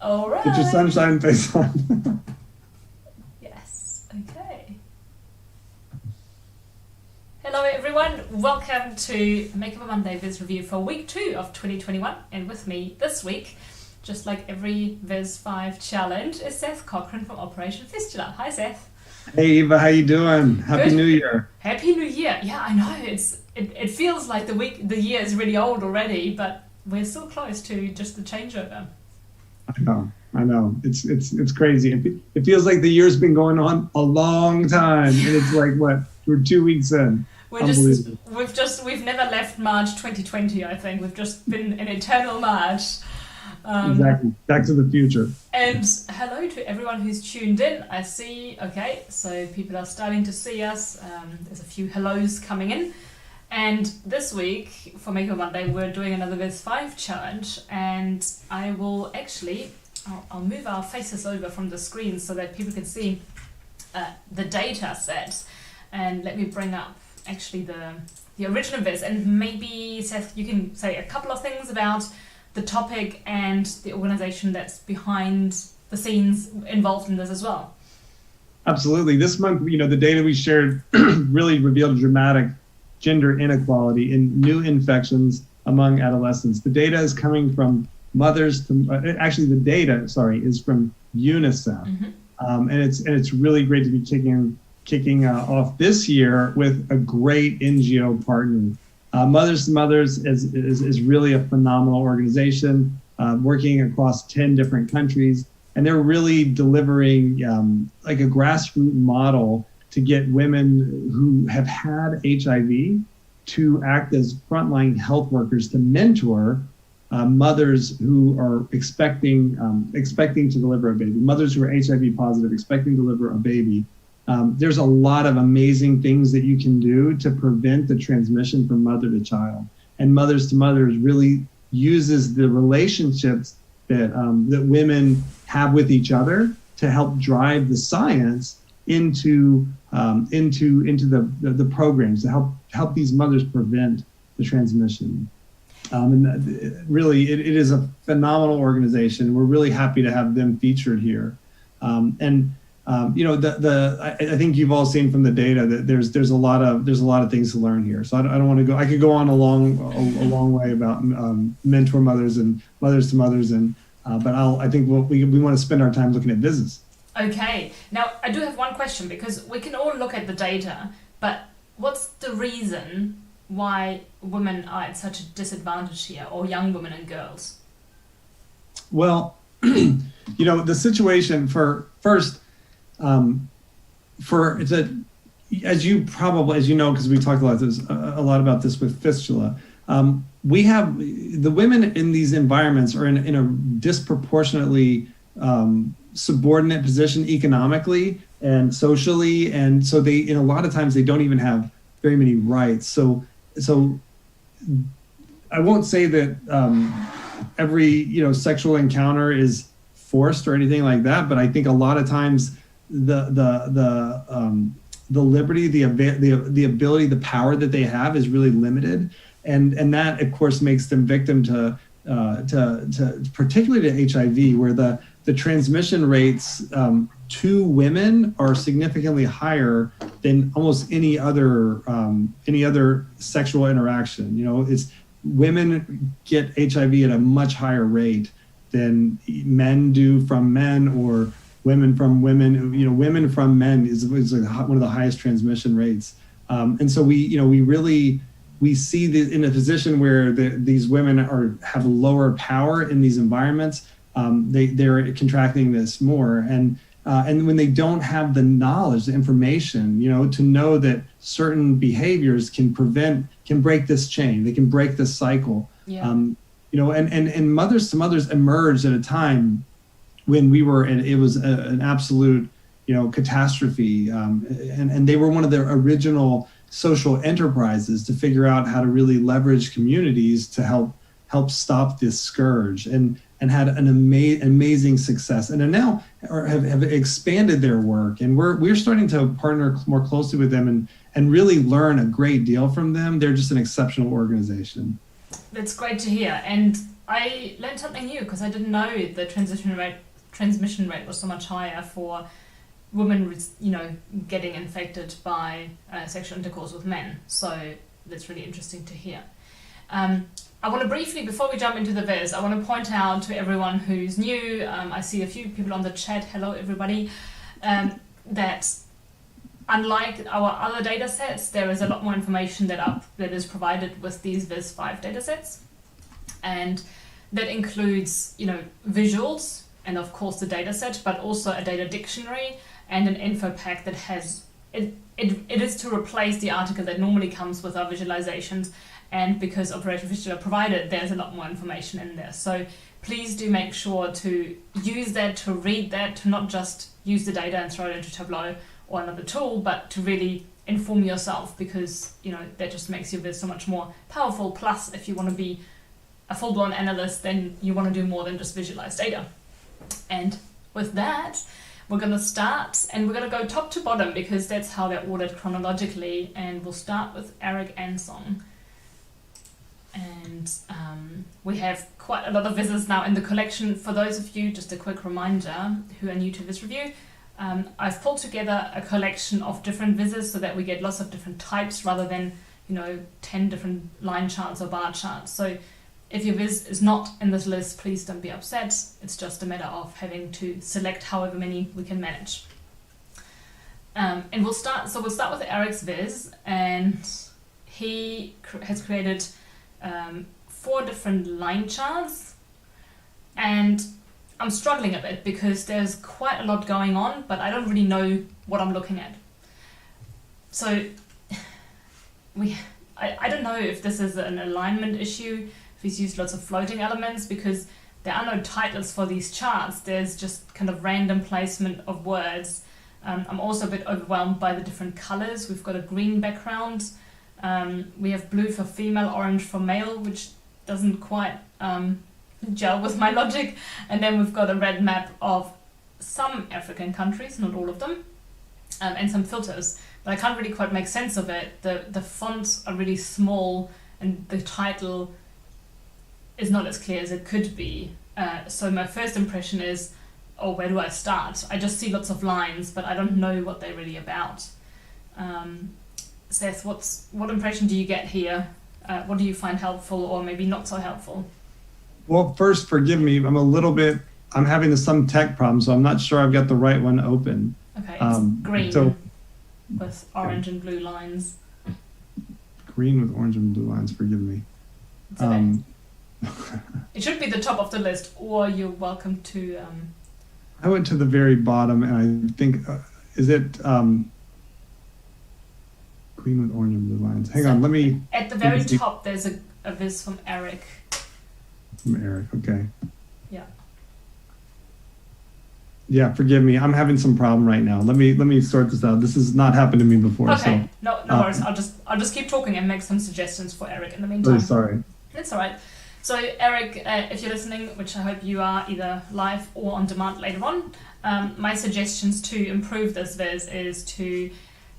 All right. Get your sunshine face on. Yes. Okay. Hello, everyone. Welcome to Makeover Monday Viz Review for week 2 of 2021. And with me this week, just like every Viz 5 challenge, is Seth Cochran from Operation Fistula. Hi, Seth. Hey, Eva, how you doing? Happy Good. New Year. Happy New Year. Yeah, I know. It feels like the year is really old already, but we're still close to just the changeover. I know. It's crazy. It feels like the year's been going on a long time, and it's like what? We're 2 weeks in. We've never left March 2020. I think we've just been in eternal March. Exactly. Back to the future. And hello to everyone who's tuned in. I see. Okay, so people are starting to see us. There's a few hellos coming in. And this week, for Makeover Monday, we're doing another Viz 5 challenge. And I will actually, I'll move our faces over from the screen so that people can see the data set. And let me bring up actually the original Viz. And maybe, Seth, you can say a couple of things about the topic and the organization that's behind the scenes involved in this as well. Absolutely. This month, the data we shared really revealed dramatic gender inequality in new infections among adolescents. The data is coming from mothers to, actually the data, is from UNICEF. Mm-hmm. And it's really great to be kicking off this year with a great NGO partner. Mothers to Mothers is really a phenomenal organization working across 10 different countries. And they're really delivering like a grassroots model to get women who have had HIV to act as frontline health workers to mentor mothers who are expecting to deliver a baby, mothers who are HIV positive, expecting to deliver a baby. There's a lot of amazing things that you can do to prevent the transmission from mother to child. And Mothers to Mothers really uses the relationships that women have with each other to help drive the science into the programs to help these mothers prevent the transmission. And really, it is a phenomenal organization. We're really happy to have them featured here. I think you've all seen from the data that there's a lot of things to learn here. So I don't want to go. I could go on a long way about mentor mothers and Mothers to Mothers, but I think we want to spend our time looking at business. Okay. Now I do have one question, because we can all look at the data, but what's the reason why women are at such a disadvantage here, or young women and girls? Well, the situation as you know, because we talked a lot about this with fistula, we have the women in these environments are in a disproportionately subordinate position economically and socially, and so they, a lot of times, they don't even have very many rights. So I won't say that every sexual encounter is forced or anything like that, but I think a lot of times the liberty, the ability, the power that they have is really limited, and that of course makes them victim to particularly to HIV, where the transmission rates to women are significantly higher than almost any other sexual interaction. It's women get HIV at a much higher rate than men do from men, or women from women. Women from men is one of the highest transmission rates, and so we see this in a position where these women have lower power in these environments. They're contracting this more, and when they don't have the knowledge, the information, to know that certain behaviors can break this chain, they can break this cycle. Yeah. And Mothers to Mothers emerged at a time when it was an absolute, catastrophe. And they were one of the original social enterprises to figure out how to really leverage communities to help stop this scourge, and had an amazing success, and are now have expanded their work. And we're starting to partner more closely with them and really learn a great deal from them. They're just an exceptional organization. That's great to hear. And I learned something new because I didn't know the transmission rate was so much higher for women, getting infected by sexual intercourse with men. So that's really interesting to hear. I want to briefly, before we jump into the viz, I want to point out to everyone who's new, I see a few people on the chat, hello everybody, that unlike our other data sets, there is a lot more information that is provided with these Viz 5 data sets. And that includes, visuals and of course the data set, but also a data dictionary and an info pack that has, it is to replace the article that normally comes with our visualizations. And because Operation Fistula provided, there's a lot more information in there. So please do make sure to use that, to read that, to not just use the data and throw it into Tableau or another tool, but to really inform yourself, because that just makes your viz so much more powerful. Plus, if you want to be a full-blown analyst, then you want to do more than just visualize data. And with that, we're going to start, and we're going to go top to bottom because that's how they're ordered chronologically. And we'll start with Eric Ansong. And we have quite a lot of vizzes now in the collection. For those of you, just a quick reminder, who are new to this review, I've pulled together a collection of different vizzes so that we get lots of different types rather than 10 different line charts or bar charts. So if your viz is not in this list, please don't be upset. It's just a matter of having to select however many we can manage. And we'll start with Eric's viz, and he has created 4 different line charts, and I'm struggling a bit because there's quite a lot going on, but I don't really know what I'm looking at. So I don't know if this is an alignment issue, if he's used lots of floating elements, because there are no titles for these charts. There's just kind of random placement of words. I'm also a bit overwhelmed by the different colors. We've got a green background. We have blue for female, orange for male, which doesn't quite gel with my logic. And then we've got a red map of some African countries, not all of them, and some filters. But I can't really quite make sense of it. The fonts are really small and the title is not as clear as it could be. So my first impression is, oh, where do I start? I just see lots of lines, but I don't know what they're really about. Seth, what impression do you get here? What do you find helpful or maybe not so helpful? Well, first, forgive me. I'm having some tech problem, so I'm not sure I've got the right one open. Okay, it's green with orange and blue lines. Green with orange and blue lines, forgive me. It's okay. It should be the top of the list, or you're welcome to... I went to the very bottom, and I think, is it green with orange and blue lines? Hang on, let me... At the very top, there's a viz from Eric. From Eric, okay. Yeah. Yeah, forgive me. I'm having some problem right now. Let me sort this out. This has not happened to me before. Okay, so, no worries. I'll just keep talking and make some suggestions for Eric in the meantime. Really sorry. That's all right. So Eric, if you're listening, which I hope you are either live or on demand later on, my suggestions to improve this viz is to,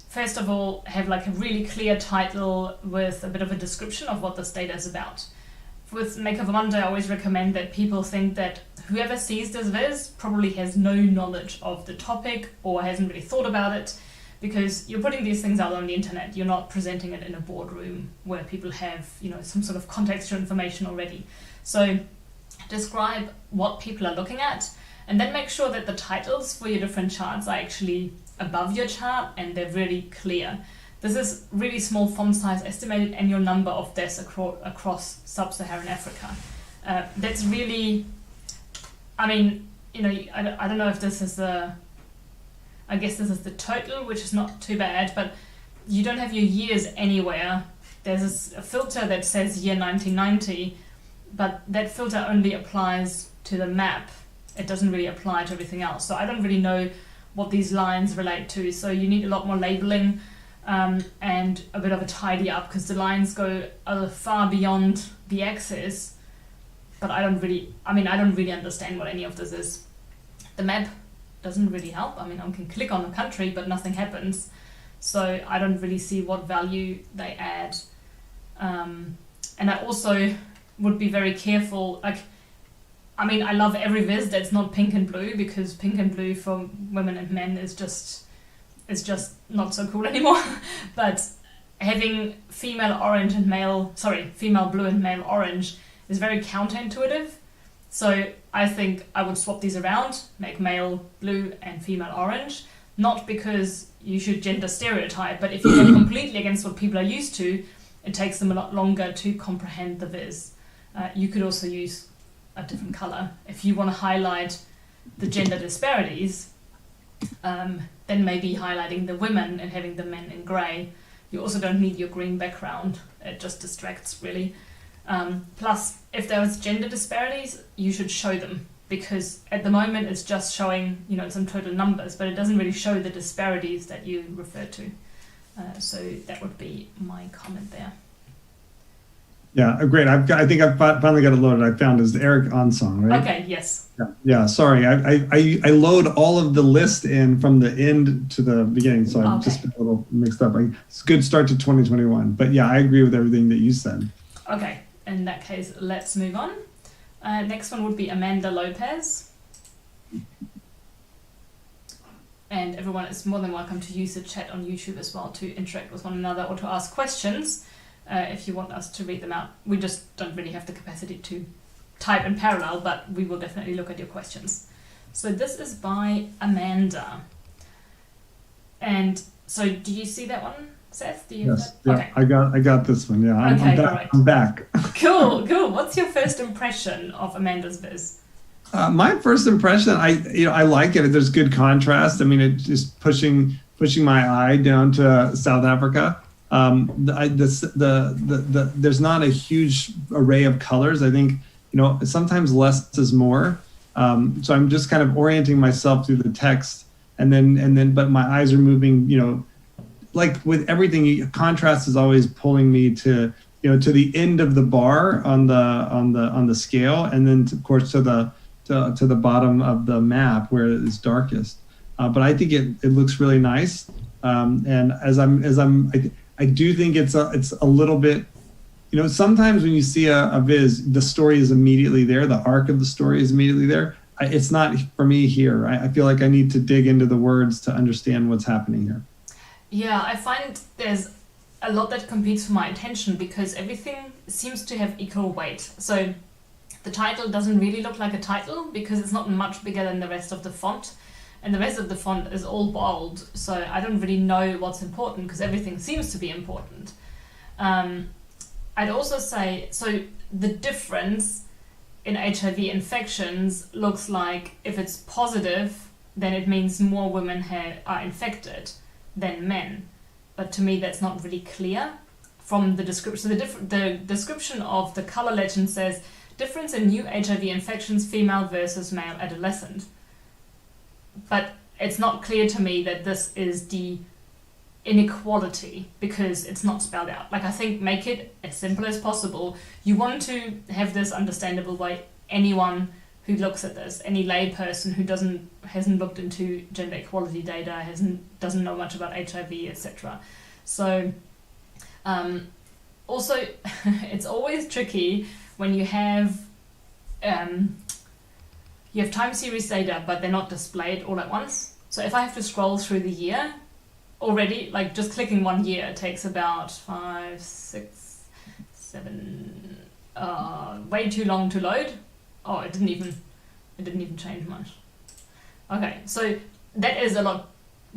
first of all, have like a really clear title with a bit of a description of what this data is about. With Makeover Monday, I always recommend that people think that whoever sees this viz probably has no knowledge of the topic or hasn't really thought about it, because you're putting these things out on the internet. You're not presenting it in a boardroom where people have, some sort of contextual information already. So describe what people are looking at, and then make sure that the titles for your different charts are actually above your chart and they're really clear. This is really small font size, estimated annual number of deaths across sub-Saharan Africa. That's really, I don't know if this is I guess this is the total, which is not too bad, but you don't have your years anywhere. There's a filter that says year 1990, but that filter only applies to the map. It doesn't really apply to everything else. So I don't really know what these lines relate to. So you need a lot more labeling and a bit of a tidy up, because the lines go far beyond the axis, but I don't really understand what any of this is. The map doesn't really help. I can click on a country, but nothing happens. So I don't really see what value they add. And I also would be very careful. Like, I mean, I love every viz that's not pink and blue, because pink and blue for women and men is just not so cool anymore. But having female blue and male orange is very counterintuitive. So I think I would swap these around, make male blue and female orange, not because you should gender stereotype, but if you go completely against what people are used to, it takes them a lot longer to comprehend the viz. You could also use a different color. If you want to highlight the gender disparities, then maybe highlighting the women and having the men in grey. You also don't need your green background. It just distracts, really. Plus, if there was gender disparities, you should show them, because at the moment it's just showing, some total numbers, but it doesn't really show the disparities that you refer to. So that would be my comment there. Yeah, great. I think I've finally got it loaded. I found it. It's Eric Onsong, right? Okay, yes. Yeah. Sorry, I load all of the list in from the end to the beginning, so I'm just a little mixed up. It's a good start to 2021. But yeah, I agree with everything that you said. Okay, in that case, let's move on. Next one would be Amanda Lopez. And everyone is more than welcome to use the chat on YouTube as well to interact with one another or to ask questions if you want us to read them out. We just don't really have the capacity to type in parallel, but we will definitely look at your questions. So this is by Amanda. And so do you see that one, Seth? Do you? Yes. Yeah, okay. I got this one. Yeah, I'm back. Right. I'm back. Cool. What's your first impression of Amanda's viz? My first impression, I like it. There's good contrast. I mean, it's just pushing my eye down to South Africa. There's not a huge array of colors. I think sometimes less is more. So I'm just kind of orienting myself through the text, and then but my eyes are moving. Like with everything, contrast is always pulling me to the end of the bar on the scale, and then of course to the bottom of the map where it is darkest. But I think it looks really nice. And I do think it's a little bit, sometimes when you see a viz, the story is immediately there. The arc of the story is immediately there. It's not for me here. I feel like I need to dig into the words to understand what's happening here. Yeah, I find there's a lot that competes for my attention because everything seems to have equal weight. So the title doesn't really look like a title because it's not much bigger than the rest of the font. And the rest of the font is all bold, so I don't really know what's important because everything seems to be important. I'd also say, so the difference in HIV infections looks like if it's positive, then it means more women are infected than men. But to me, that's not really clear from the description. So the description of the color legend says, difference in new HIV infections, female versus male adolescent. But it's not clear to me that this is the inequality because it's not spelled out. Like, I think make it as simple as possible. You want to have this understandable by anyone who looks at this, any layperson who hasn't looked into gender equality data, doesn't know much about HIV, etc. So also it's always tricky when you have time series data, but they're not displayed all at once. So if I have to scroll through the year already, like just clicking 1 year takes about 5, 6, 7, way too long to load. Oh, it didn't even change much. Okay, so that is a lot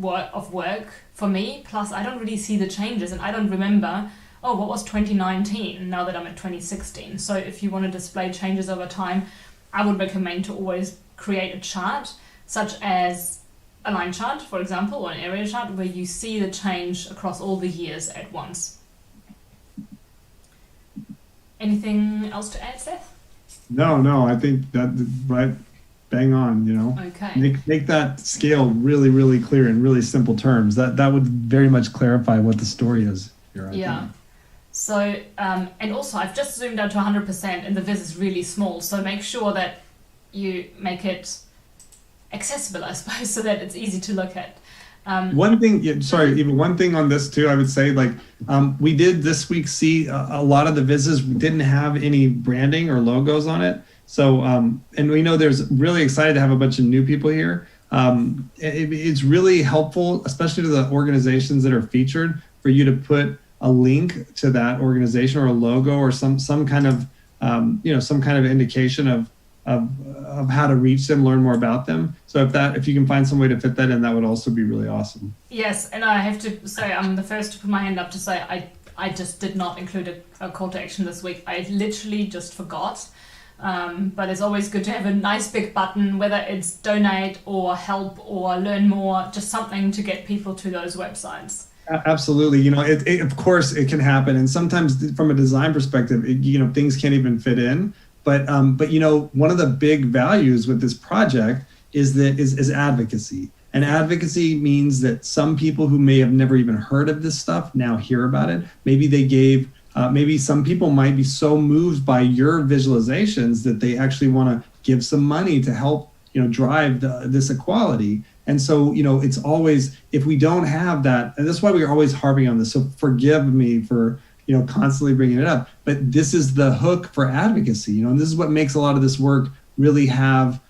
of work for me. Plus, I don't really see the changes, and I don't remember, what was 2019 now that I'm at 2016. So if you want to display changes over time, I would recommend to always create a chart, such as a line chart, for example, or an area chart, where you see the change across all the years at once. Anything else to add, Seth? No, I think that right, bang on, Okay. Make that scale really, really clear in really simple terms. That would very much clarify what the story is here. Yeah. So, and also I've just zoomed out to 100% and the viz is really small. So make sure that you make it accessible, I suppose, so that it's easy to look at. One thing, even one thing on this too, I would say, we did this week see a lot of the vizzes didn't have any branding or logos on it. So, and we know there's really excited to have a bunch of new people here. It's really helpful, especially to the organizations that are featured, for you to put a link to that organization or a logo or some kind of some kind of indication of how to reach them, learn more about them. So if you can find some way to fit that in, that would also be really awesome. Yes, and I have to say I'm the first to put my hand up to say I just did not include a call to action this week. I literally just forgot. But it's always good to have a nice big button, whether it's donate or help or learn more, just something to get people to those websites. Absolutely. Of course it can happen. And sometimes from a design perspective, things can't even fit in. But one of the big values with this project is advocacy. And advocacy means that some people who may have never even heard of this stuff now hear about it. Maybe some people might be so moved by your visualizations that they actually want to give some money to help, drive this equality. And so, it's always, if we don't have that, and that's why we're always harping on this. So forgive me for, constantly bringing it up, but this is the hook for advocacy, and this is what makes a lot of this work really have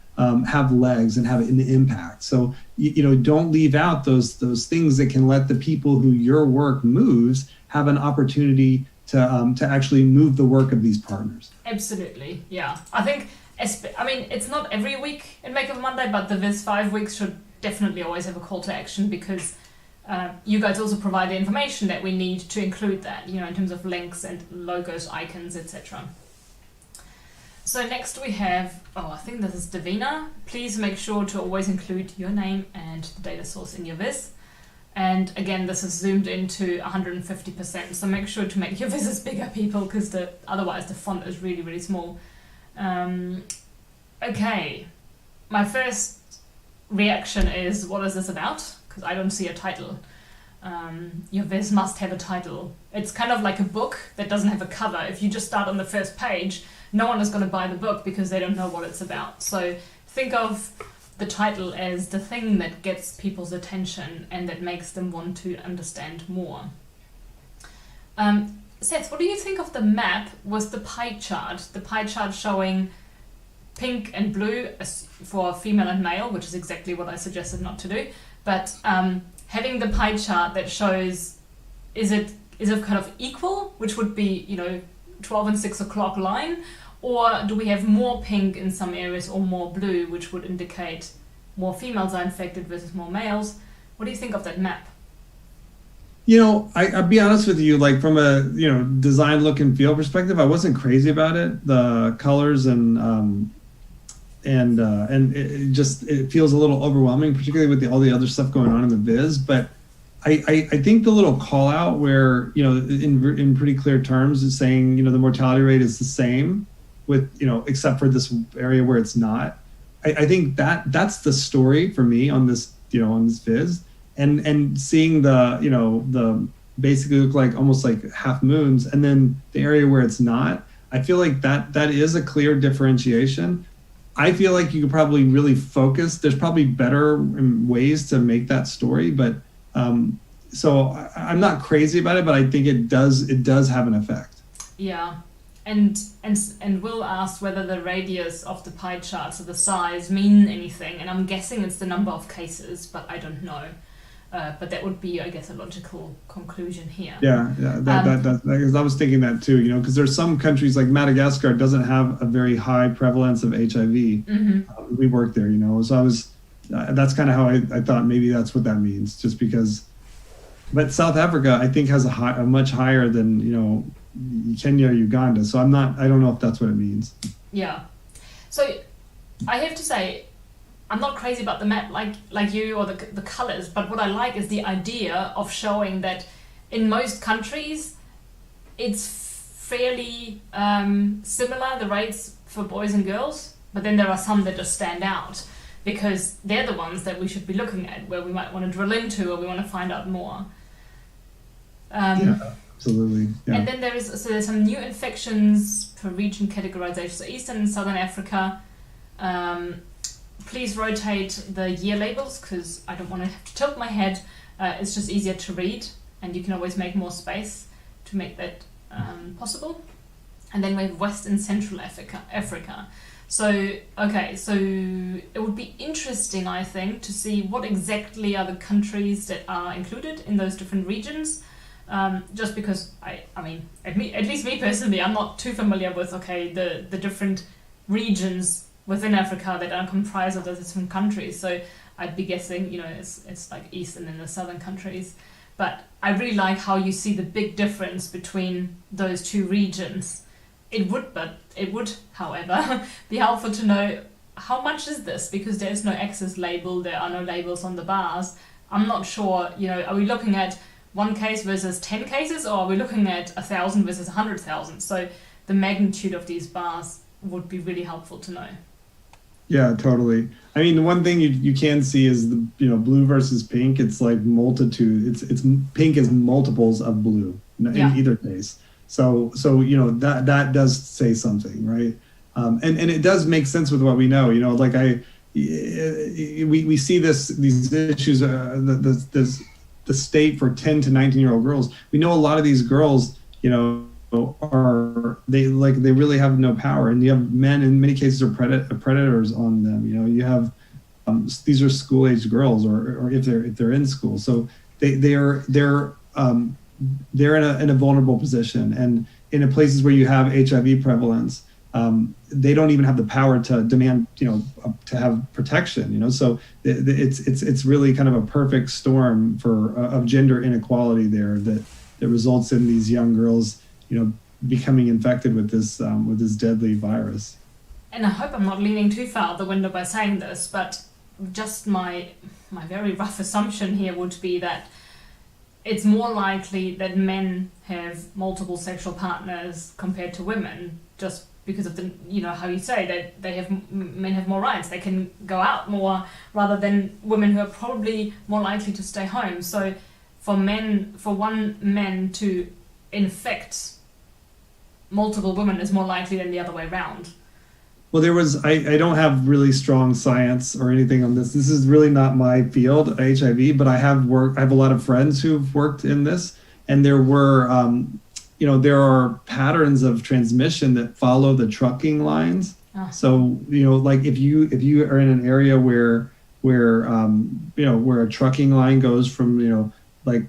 legs and have an impact. So, don't leave out those things that can let the people who your work moves have an opportunity to actually move the work of these partners. Absolutely, yeah. I think, it's not every week in Makeover Monday, but the Viz 5 weeks should definitely always have a call to action, because you guys also provide the information that we need to include that, in terms of links and logos, icons, etc. So next we have, I think this is Davina. Please make sure to always include your name and the data source in your Viz. And again, this is zoomed into 150%, so make sure to make your Vizes bigger, people, because otherwise the font is really, really small. Okay, my first reaction is, what is this about? Because I don't see a title. Your Viz must have a title. It's kind of like a book that doesn't have a cover. If you just start on the first page, no one is going to buy the book because they don't know what it's about. So think of the title as the thing that gets people's attention and that makes them want to understand more. Seth, what do you think of the map with the pie chart? The pie chart showing pink and blue for female and male, which is exactly what I suggested not to do. But having the pie chart that shows, is it kind of equal, which would be 12 and 6 o'clock line, or do we have more pink in some areas or more blue, which would indicate more females are infected versus more males? What do you think of that map? I'll be honest with you, like from a design look and feel perspective, I wasn't crazy about it. The colors and it feels a little overwhelming, particularly with all the other stuff going on in the Viz. But I think the little call out where in pretty clear terms is saying the mortality rate is the same with except for this area where it's not. I think that's the story for me on this on this Viz, and seeing the basically look like almost like half moons, and then the area where it's not. I feel like that is a clear differentiation. I feel like you could probably really focus. There's probably better ways to make that story, but so I'm not crazy about it, but I think it does have an effect. Yeah, and Will asked whether the radius of the pie chart, so the size, mean anything, and I'm guessing it's the number of cases, but I don't know. But that would be, I guess, a logical conclusion here. Yeah. I was thinking that too, because there's some countries like Madagascar doesn't have a very high prevalence of HIV. Mm-hmm. We worked there, so I was. That's kind of how I thought maybe that's what that means, just because. But South Africa, I think, has a much higher than Kenya or Uganda. So I don't know if that's what it means. Yeah. So I have to say, I'm not crazy about the map like you or the colors, but what I like is the idea of showing that in most countries it's fairly similar, the rates for boys and girls, but then there are some that just stand out because they're the ones that we should be looking at, where we might want to drill into or we want to find out more. Yeah, absolutely. Yeah. And then there's some new infections per region categorization. So Eastern and Southern Africa. Please rotate the year labels because I don't want to have to tilt my head. It's just easier to read, and you can always make more space to make that possible. And then we have West and Central Africa. So it would be interesting, I think, to see what exactly are the countries that are included in those different regions. Just because I mean, at least me personally, I'm not too familiar with the different regions within Africa that are comprised of the different countries. So I'd be guessing, it's like east and then the southern countries. But I really like how you see the big difference between those two regions. It would, however, be helpful to know how much is this, because there is no access label, there are no labels on the bars. I'm not sure, are we looking at one case versus 10 cases, or are we looking at 1,000 versus 100,000? So the magnitude of these bars would be really helpful to know. Yeah, totally. I mean, the one thing you can see is the blue versus pink. It's like multitude. It's pink is multiples of blue in either case. So that does say something, right? And it does make sense with what we know. We see these issues. The state for 10 to 19-year-old girls. We know a lot of these girls, they really have no power, and you have men in many cases are predators on them. You have these are school-aged girls, or if they're in school, so they're in a vulnerable position, and in places where you have HIV prevalence, they don't even have the power to demand, to have protection. So it's really kind of a perfect storm of gender inequality there that results in these young girls, becoming infected with this deadly virus. And I hope I'm not leaning too far out the window by saying this, but just my very rough assumption here would be that it's more likely that men have multiple sexual partners compared to women, just because of the, how you say that men have more rights, they can go out more, rather than women who are probably more likely to stay home. So for one man to infect multiple women is more likely than the other way around. Well, I don't have really strong science or anything on this. This is really not my field, HIV, but I have a lot of friends who've worked in this, and there were, there are patterns of transmission that follow the trucking lines. Oh. So, like if you are in an area where a trucking line goes from,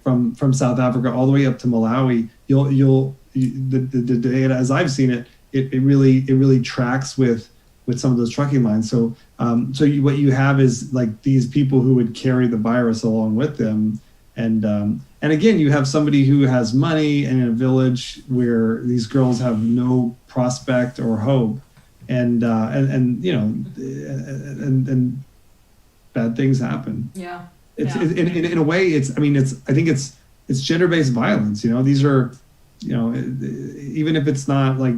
from South Africa all the way up to Malawi, the data, as I've seen it, it really tracks with some of those trucking lines. So what you have is like these people who would carry the virus along with them, and again, you have somebody who has money and in a village where these girls have no prospect or hope, and bad things happen. Yeah. In a way, I think it's gender-based violence. These are, even if it's not like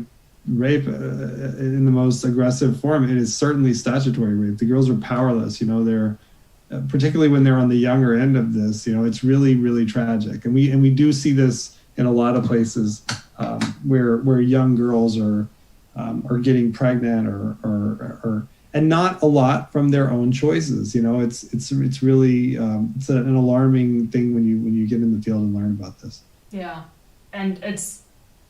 rape in the most aggressive form, it is certainly statutory rape. The girls are powerless. They're particularly when they're on the younger end of this. It's really, really tragic, and we do see this in a lot of places where young girls are getting pregnant or and not a lot from their own choices. It's really it's an alarming thing when you get in the field and learn about this. Yeah, and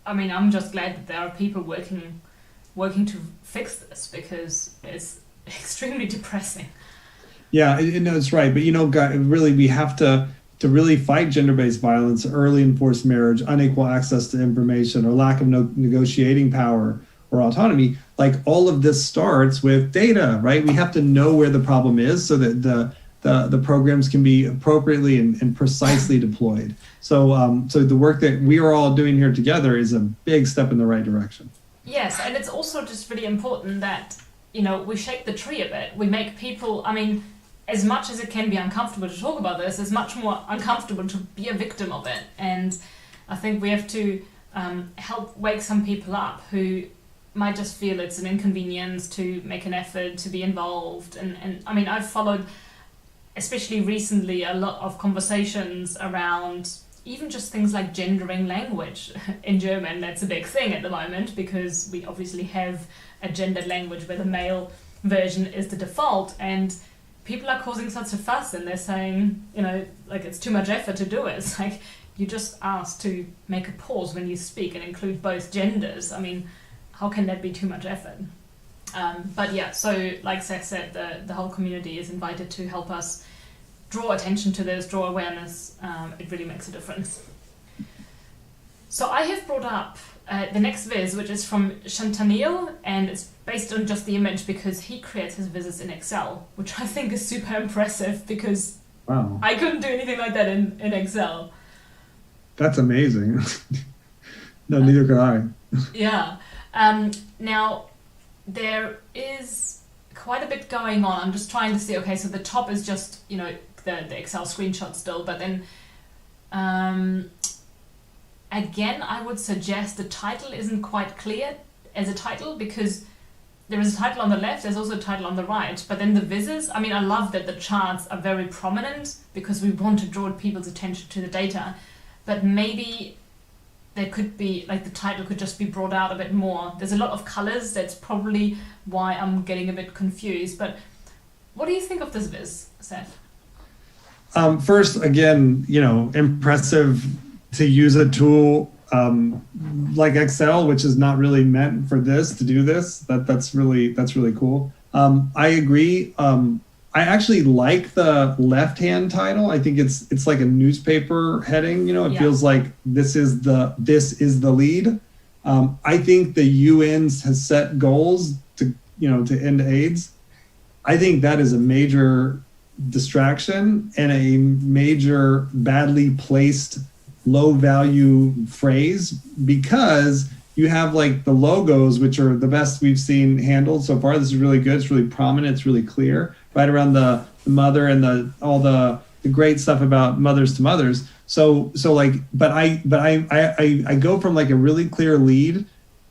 I'm just glad that there are people working to fix this, because it's extremely depressing. Yeah, it's right. But really, we have to really fight gender-based violence, early enforced marriage, unequal access to information, or lack of negotiating power or autonomy. Like, all of this starts with data, right? We have to know where the problem is so that the programs can be appropriately and precisely deployed. So the work that we are all doing here together is a big step in the right direction. Yes, and it's also just really important that, we shake the tree a bit. We make people, as much as it can be uncomfortable to talk about this, it's much more uncomfortable to be a victim of it. And I think we have to help wake some people up who might just feel it's an inconvenience to make an effort to be involved. And I've followed, especially recently, a lot of conversations around even just things like gendering language in German. That's a big thing at the moment, because we obviously have a gendered language where the male version is the default, and people are causing such a fuss, and they're saying, it's too much effort to do it. It's like, you just asked to make a pause when you speak and include both genders. How can that be too much effort? But yeah, so like Seth said, the whole community is invited to help us draw attention to this, draw awareness. It really makes a difference. So I have brought up the next viz, which is from Chantanil, and it's based on just the image because he creates his vizzes in Excel, which I think is super impressive because Wow, I couldn't do anything like that in Excel. that's amazing. No, neither could I. Yeah. Now, there is quite a bit going on. I'm just trying to see, okay, so the top is just, the Excel screenshot still, but then again, I would suggest the title isn't quite clear as a title because there is a title on the left, there's also a title on the right, but then the vizzes, I love that the charts are very prominent because we want to draw people's attention to the data, but maybe there could be, the title could just be brought out a bit more. There's a lot of colors, that's probably why I'm getting a bit confused, but what do you think of this viz, Seth? First, again, impressive to use a tool like Excel, which is not really meant for this, to do this. That's really cool. I agree. I actually like the left-hand title. I think it's like a newspaper heading. It feels like this is the lead. I think the UN has set goals to end AIDS. I think that is a major distraction and a major badly placed low value phrase because you have the logos, which are the best we've seen handled so far. This is really good. It's really prominent. It's really clear right around the mother and all the great stuff about mothers to mothers. But I go from a really clear lead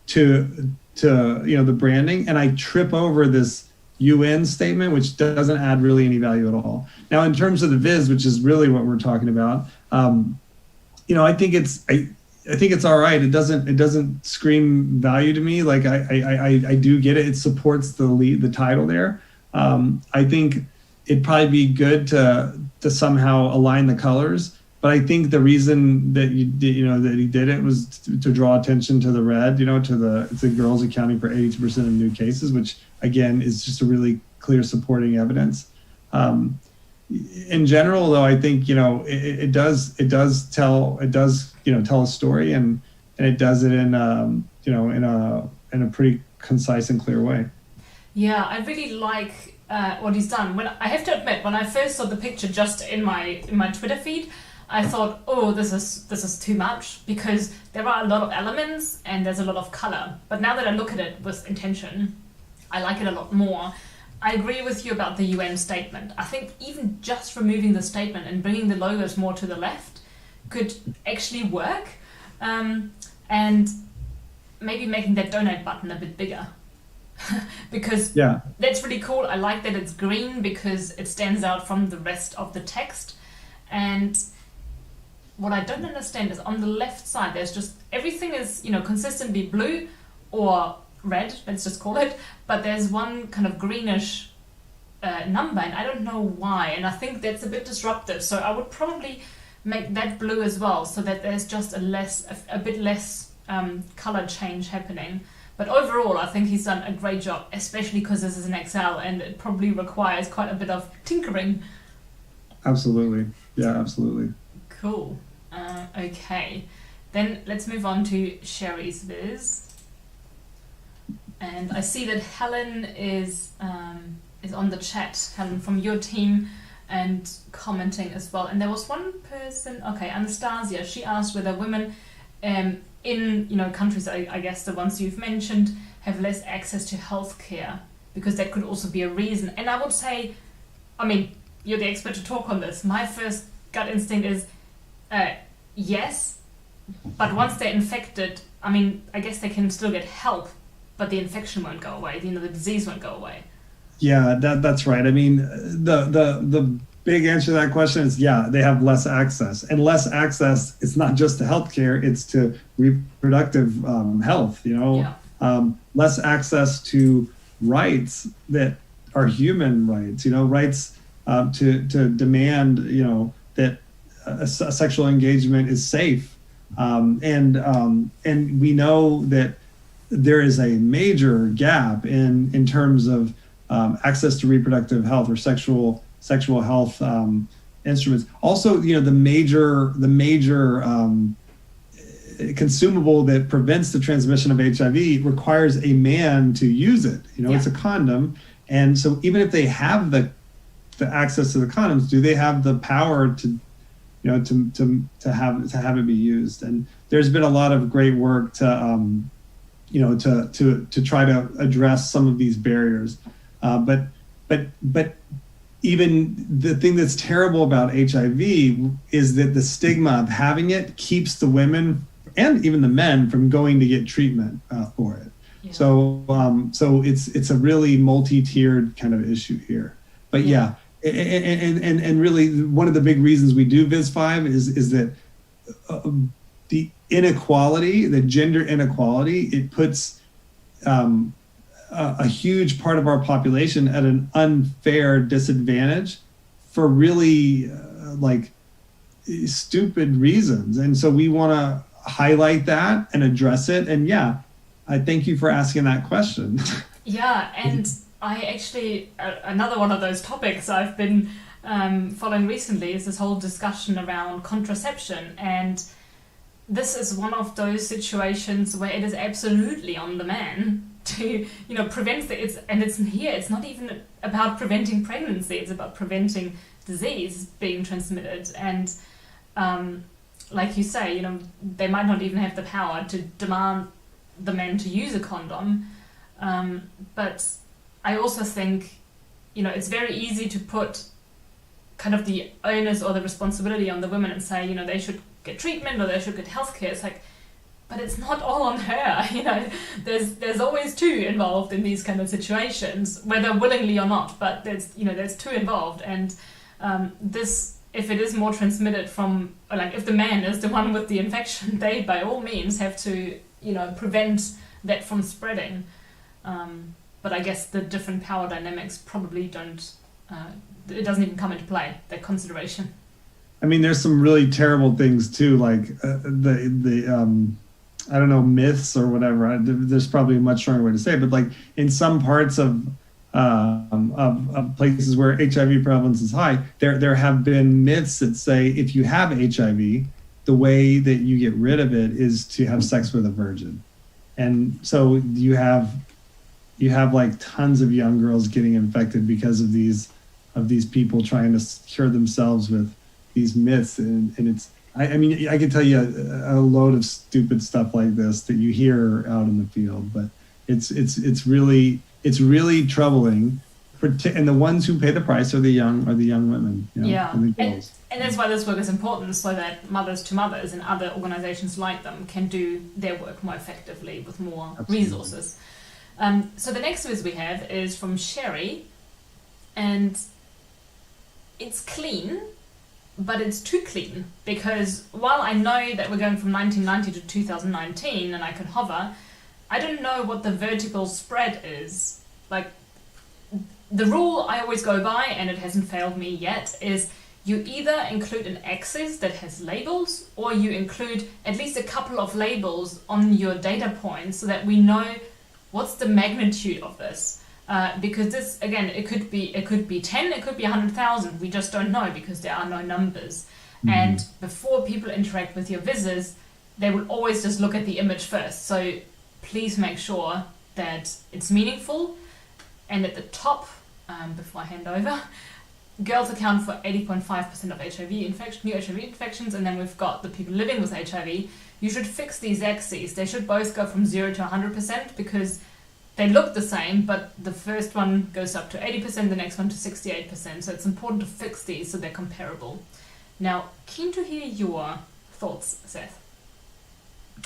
to the branding, and I trip over this UN statement, which doesn't add really any value at all. Now, in terms of the viz, which is really what we're talking about, I think it's all right. It doesn't scream value to me. I do get it. It supports the title there. I think it'd probably be good to somehow align the colors. But I think the reason that he did it was to draw attention to the red, to the girls accounting for 82% of new cases, which again is just a really clear supporting evidence. In general, though, I think it does tell a story, and it does it in a pretty concise and clear way. Yeah, I really like what he's done. I have to admit, when I first saw the picture just in my Twitter feed, I thought, oh, this is too much because there are a lot of elements and there's a lot of color. But now that I look at it with intention, I like it a lot more. I agree with you about the UN statement. I think even just removing the statement and bringing the logos more to the left could actually work, and maybe making that donate button a bit bigger. Because that's really cool. I like that it's green because it stands out from the rest of the text. And what I don't understand is on the left side, there's just everything is consistently blue or red, let's just call it, but there's one kind of greenish number, and I don't know why, and I think that's a bit disruptive, so I would probably make that blue as well, so that there's just a bit less color change happening. But overall, I think he's done a great job, especially because this is an Excel and it probably requires quite a bit of tinkering. Absolutely. Yeah, absolutely. Cool. Okay, then let's move on to Sherry's viz. And I see that Helen is on the chat, Helen from your team, and commenting as well. And there was one person, okay, Anastasia, she asked whether women in countries, I guess the ones you've mentioned, have less access to healthcare, because that could also be a reason. And I would say, you're the expert to talk on this. My first gut instinct is yes, but once they're infected, I guess they can still get help, but the infection won't go away. The disease won't go away. Yeah, that's right. The big answer to that question is they have less access, and less access. It's not just to healthcare; it's to reproductive health. Less access to rights that are human rights. Rights to demand that a sexual engagement is safe, and we know that there is a major gap in terms of access to reproductive health or sexual health instruments. Also, the major consumable that prevents the transmission of HIV requires a man to use it. It's a condom, and so even if they have the access to the condoms, do they have the power to have it be used? And there's been a lot of great work to try to address some of these barriers, but even the thing that's terrible about HIV is that the stigma of having it keeps the women and even the men from going to get treatment for it. Yeah. So it's a really multi-tiered kind of issue here. But yeah. And really, one of the big reasons we do Vis5 is that the inequality, the gender inequality, it puts a huge part of our population at an unfair disadvantage for really stupid reasons. And so we want to highlight that and address it. And I thank you for asking that question. Yeah, and I actually, another one of those topics I've been following recently is this whole discussion around contraception. And this is one of those situations where it is absolutely on the man to, prevent it's not even about preventing pregnancy, it's about preventing disease being transmitted. And like you say, they might not even have the power to demand the men to use a condom. But I also think, it's very easy to put kind of the onus or the responsibility on the women and say, they should get treatment or they should get healthcare. It's like, but it's not all on her. There's always two involved in these kind of situations, whether willingly or not. But there's two involved, and this, if it is more transmitted from, if the man is the one with the infection, they by all means have to, prevent that from spreading. But I guess the different power dynamics probably don't. It doesn't even come into play, that consideration. I mean, there's some really terrible things too, like I don't know, myths or whatever. There's probably a much stronger way to say it, but like in some parts of places where HIV prevalence is high, there have been myths that say if you have HIV, the way that you get rid of it is to have sex with a virgin, and so you have like tons of young girls getting infected because of these people trying to cure themselves with these myths, and it's. I mean, I can tell you a load of stupid stuff like this that you hear out in the field, but it's really troubling. And the ones who pay the price are the young women. And the girls. And that's why this work is important, so that mothers to mothers and other organizations like them can do their work more effectively with more resources. So the next quiz we have is from Sherry, and it's clean. But it's too clean, because while I know that we're going from 1990 to 2019 and I can hover, I don't know what the vertical spread is. Like, the rule I always go by, and it hasn't failed me yet, is you either include an axis that has labels, or you include at least a couple of labels on your data points so that we know what's the magnitude of this. Because this, again, it could be 10, it could be 100,000. We just don't know because there are no numbers. Mm-hmm. And before people interact with your visitors, they will always just look at the image first. So please make sure that it's meaningful. And at the top, before I hand over, girls account for 80.5% of HIV new HIV infections, and then we've got the people living with HIV. You should fix these axes. They should both go from 0 to 100%, because they look the same, but the first one goes up to 80%, the next one to 68%. So it's important to fix these so they're comparable. Now, keen to hear your thoughts, Seth.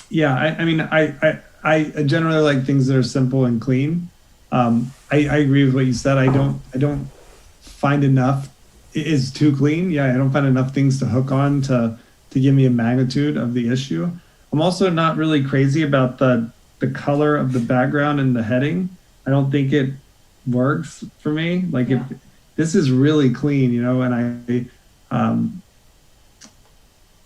Yeah, I mean, I generally like things that are simple and clean. I agree with what you said. I don't find enough is too clean. Yeah, I don't find enough things to hook on to give me a magnitude of the issue. I'm also not really crazy about the color of the background and the heading. I don't think it works for me. Like, if this is really clean, and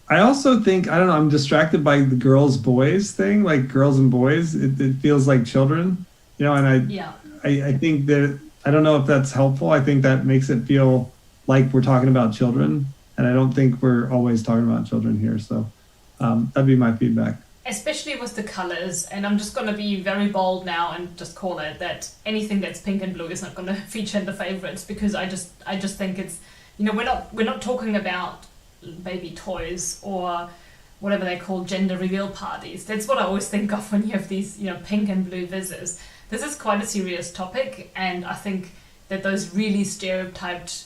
I also think, I don't know, I'm distracted by the girls boys thing, like girls and boys. It feels like children, and Yeah. I think that, I don't know if that's helpful. I think that makes it feel like we're talking about children, and I don't think we're always talking about children here. So that'd be my feedback. Especially with the colors, and I'm just going to be very bold now and just call it that anything that's pink and blue is not going to feature in the favorites, because I just think it's, we're not talking about baby toys or whatever they call gender reveal parties. That's what I always think of when you have these, pink and blue visors. This is quite a serious topic, and I think that those really stereotyped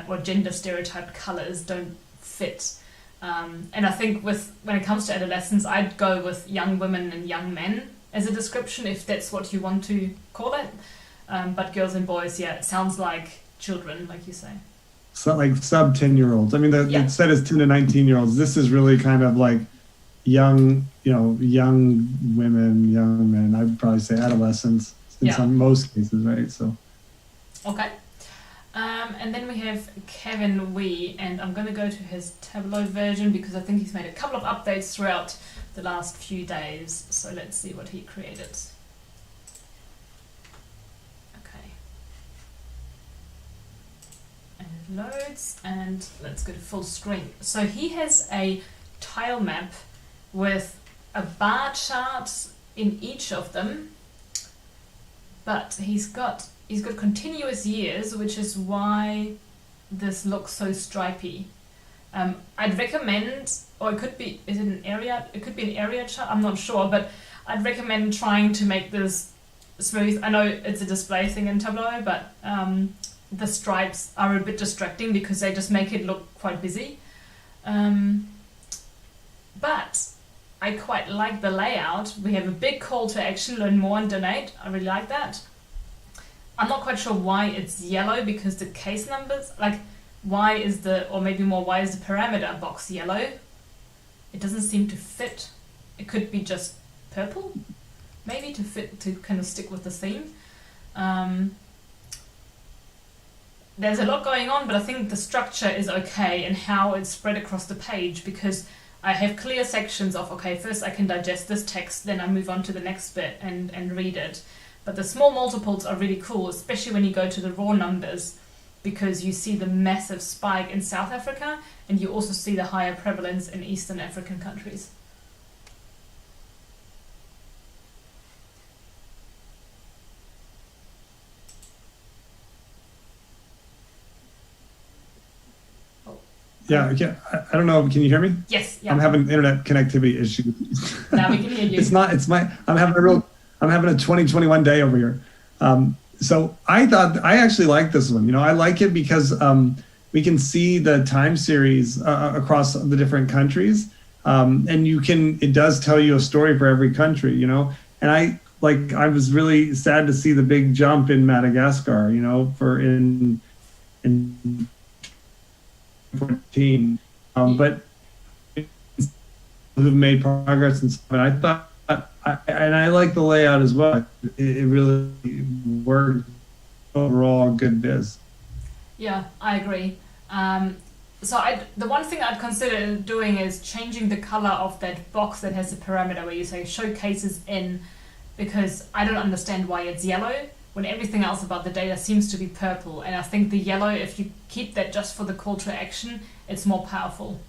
or gender stereotyped colors don't fit. And I think when it comes to adolescents, I'd go with young women and young men as a description, if that's what you want to call it. But girls and boys, yeah, it sounds like children, like you say. So like sub 10-year-olds. I mean, it said it's 10 to 19-year-olds. This is really kind of like young women, young men. I'd probably say adolescents in most cases, right? So. Okay. And then we have Kevin Wee, and I'm going to go to his Tableau version because I think he's made a couple of updates throughout the last few days. So let's see what he created. Okay. And it loads, and let's go to full screen. So he has a tile map with a bar chart in each of them, but he's got continuous years, which is why this looks so stripy. I'd recommend, or it could be, is it an area? It could be an area chart, I'm not sure, but I'd recommend trying to make this smooth. I know it's a display thing in Tableau, but the stripes are a bit distracting because they just make it look quite busy. But I quite like the layout. We have a big call to action, learn more and donate. I really like that. I'm not quite sure why it's yellow, because the case numbers, like why is the parameter box yellow? It doesn't seem to fit. It could be just purple, maybe to fit, to kind of stick with the theme. There's a lot going on, but I think the structure is okay and how it's spread across the page, because I have clear sections of, okay, first I can digest this text, then I move on to the next bit and read it. But the small multiples are really cool, especially when you go to the raw numbers, because you see the massive spike in South Africa and you also see the higher prevalence in Eastern African countries. Yeah, I don't know. Can you hear me? Yes. Yeah. I'm having internet connectivity issues. Now we can hear you. I'm having a 2021 day over here. So I actually like this one. I like it because we can see the time series across the different countries. And it does tell you a story for every country, and I was really sad to see the big jump in Madagascar, for in 14, but who've made progress and stuff. And I thought, I like the layout as well. It really worked overall, good biz. Yeah, I agree. So the one thing I'd consider doing is changing the color of that box that has the parameter where you say showcases in, because I don't understand why it's yellow when everything else about the data seems to be purple. And I think the yellow, if you keep that just for the call to action, it's more powerful.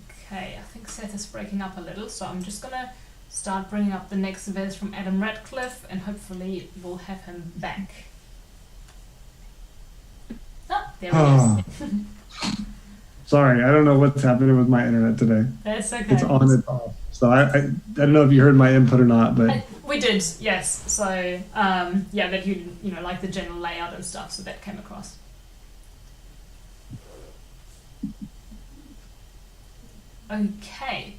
Okay, I think Seth is breaking up a little, so I'm just gonna start bringing up the next viz from Adam Radcliffe, and hopefully we'll have him back. Oh, there he is. Sorry, I don't know what's happening with my internet today. That's okay. It's on and off. So I don't know if you heard my input or not, but we did, yes. So yeah, that you like the general layout and stuff, so that came across. Okay,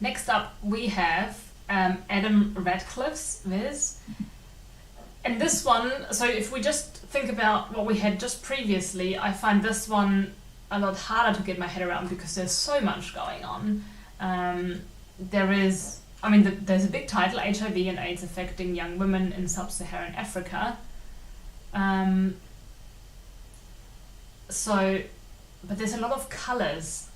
next up we have Adam Radcliffe's viz. And this one, so if we just think about what we had just previously, I find this one a lot harder to get my head around because there's so much going on. There's a big title, HIV and AIDS affecting young women in sub-Saharan Africa. So, but there's a lot of colors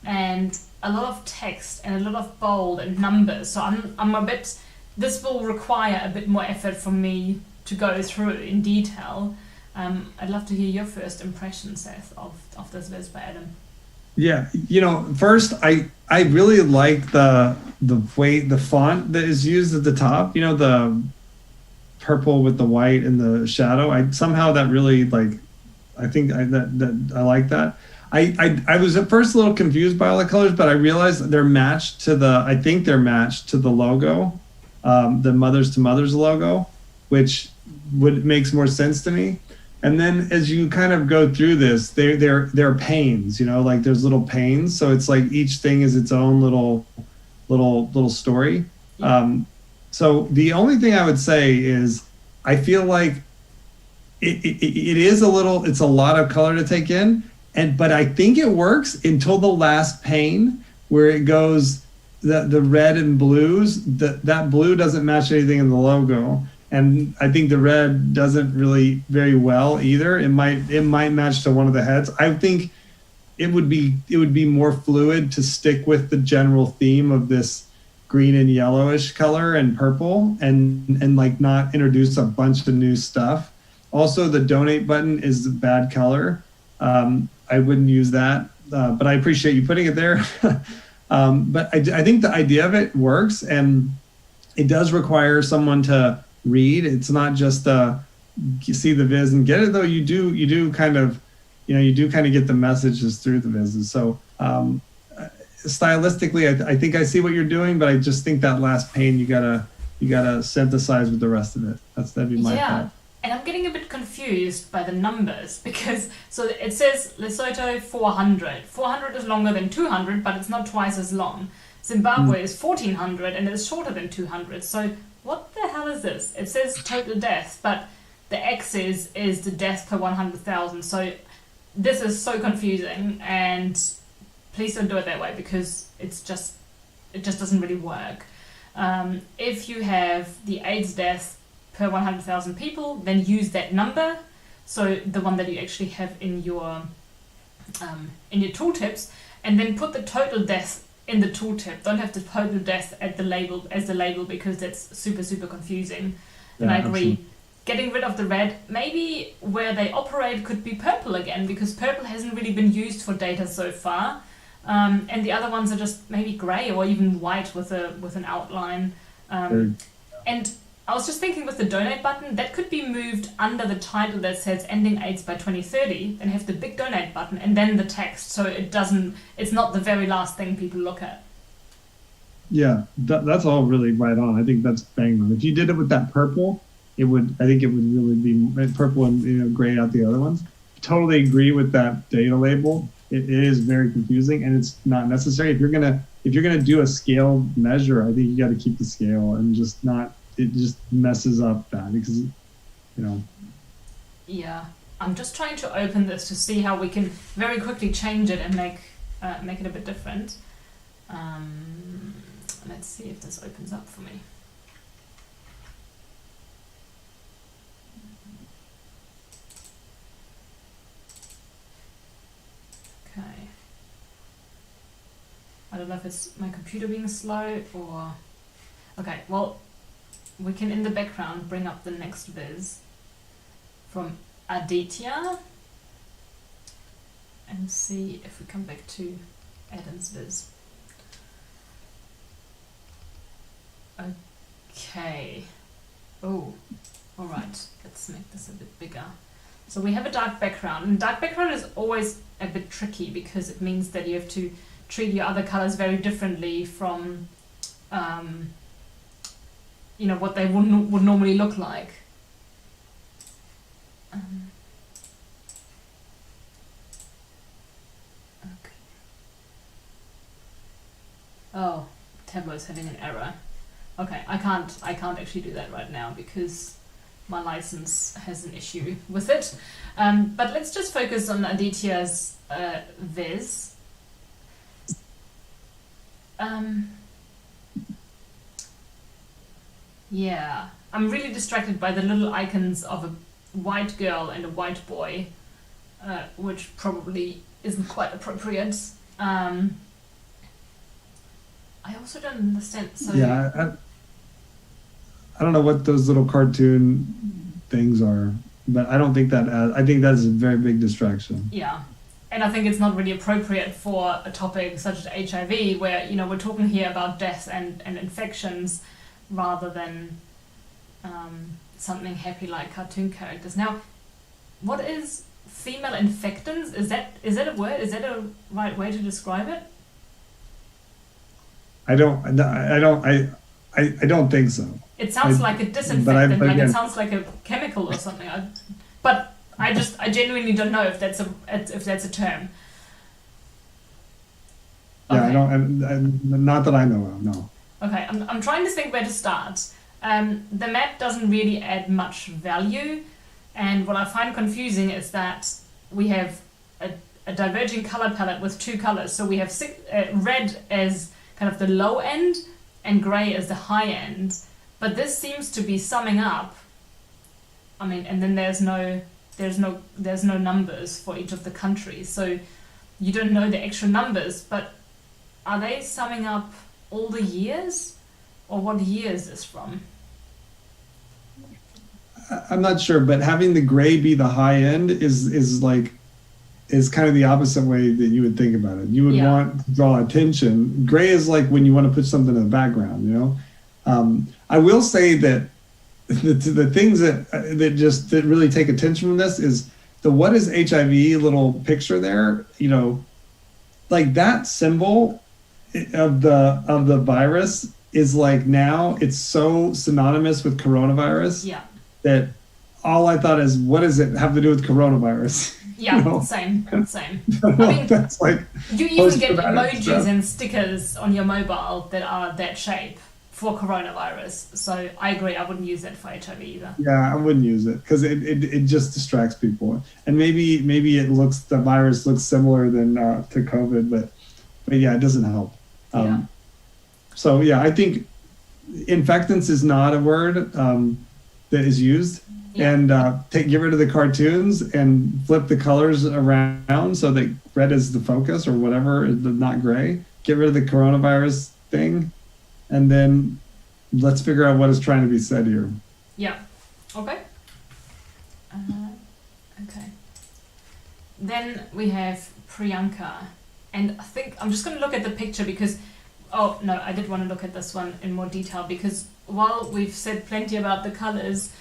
and a lot of text and a lot of bold and numbers. So I'm a bit, this will require a bit more effort from me to go through in detail. I'd love to hear your first impression, Seth, of this viz by Adam. Yeah, first I really like the way the font that is used at the top. The purple with the white and the shadow. I somehow that really I think I like that. I was at first a little confused by all the colors, but I realized they're matched to the logo, the Mothers to Mothers logo, which makes more sense to me. And then as you kind of go through this, there are panes, like there's little panes. So it's like each thing is its own little story. Yeah. So the only thing I would say is I feel like it is it's a lot of color to take in. But I think it works until the last pane where it goes the red and blues. That blue doesn't match anything in the logo. And I think the red doesn't really very well either. It might match to one of the heads. I think it would be more fluid to stick with the general theme of this green and yellowish color and purple and like not introduce a bunch of new stuff. Also, the donate button is a bad color. I wouldn't use that, but I appreciate you putting it there. But I think the idea of it works, and it does require someone to read. It's not just see the viz and get it, though. You do kind of get the messages through the viz. So stylistically, I think I see what you're doing, but I just think that last pane you gotta synthesize with the rest of it. That'd be my thought. And I'm getting a bit confused by the numbers because so it says Lesotho 400. 400 is longer than 200, but it's not twice as long. Zimbabwe is 1400 and it's shorter than 200. So what the hell is this? It says total death, but the X is the death per 100,000. So this is so confusing, and please don't do it that way because it just doesn't really work. If you have the AIDS death per 100,000 people, then use that number, so the one that you actually have in your tooltips, and then put the total death in the tooltip. Don't have the total death at the label because that's super confusing. And I agree. Absolutely. Getting rid of the red, maybe where they operate could be purple again, because purple hasn't really been used for data so far. And the other ones are just maybe grey or even white with an outline. And I was just thinking with the donate button, that could be moved under the title that says ending AIDS by 2030, and have the big donate button and then the text, so it's not the very last thing people look at. Yeah, that's all really right on. I think that's bang on. If you did it with that purple, I think it would really be purple and grayed out the other ones. Totally agree with that data label. It is very confusing and it's not necessary. If you're gonna do a scale measure, I think you got to keep the scale and just not. It just messes up that because, Yeah, I'm just trying to open this to see how we can very quickly change it and make it a bit different. Let's see if this opens up for me. Okay. I don't know if it's my computer being slow or... Okay, well, we can in the background bring up the next viz from Aditya and see if we come back to Adam's viz. Okay. Oh, all right. Let's make this a bit bigger. So we have a dark background, and dark background is always a bit tricky because it means that you have to treat your other colors very differently from what they would normally look like. Okay. Oh, Tableau's having an error. Okay, I can't actually do that right now because my license has an issue with it. But let's just focus on Aditya's viz. Yeah, I'm really distracted by the little icons of a white girl and a white boy. which probably isn't quite appropriate. I also don't understand. So Yeah, I don't know what those little cartoon things are, but I don't think that. I think that's a very big distraction. yeah, and I think it's not really appropriate for a topic such as HIV, where we're talking here about death and infections, rather than something happy like cartoon characters. Now, what is female infectants? Is that a word? Is that a right way to describe it? I don't think so. It sounds like a disinfectant, like it sounds like a chemical or something. But I genuinely don't know if that's a term. Yeah, Okay. I don't. Not that I know of. No. Okay, I'm trying to think where to start. The map doesn't really add much value, and what I find confusing is that we have a diverging color palette with two colors. So we have red as kind of the low end and grey as the high end. But this seems to be summing up. I mean, and then there's no numbers for each of the countries, so you don't know the actual numbers. But are they summing up all the years, or what year is this from? I'm not sure, but having the gray be the high end is kind of the opposite way that you would think about it. You would want to draw attention. Gray is like when you want to put something in the background, I will say that the things that really take attention from this is the what is HIV little picture there, like that symbol of the virus is like, now it's so synonymous with coronavirus that all I thought is, what does it have to do with coronavirus? Yeah, same. I mean, that's like, you even get emojis and stickers on your mobile that are that shape for coronavirus. So I agree, I wouldn't use that for HIV either. Yeah, I wouldn't use it because it just distracts people. And maybe the virus looks similar to COVID, but yeah, it doesn't help. So yeah, I think infectants is not a word that is used. Yeah. And get rid of the cartoons and flip the colors around so that red is the focus or whatever, not gray. Get rid of the coronavirus thing, and then let's figure out what is trying to be said here. Yeah. Okay. Okay. Then we have Priyanka, and I think I'm just going to look at the picture because, oh no, I did want to look at this one in more detail because while we've said plenty about the colors,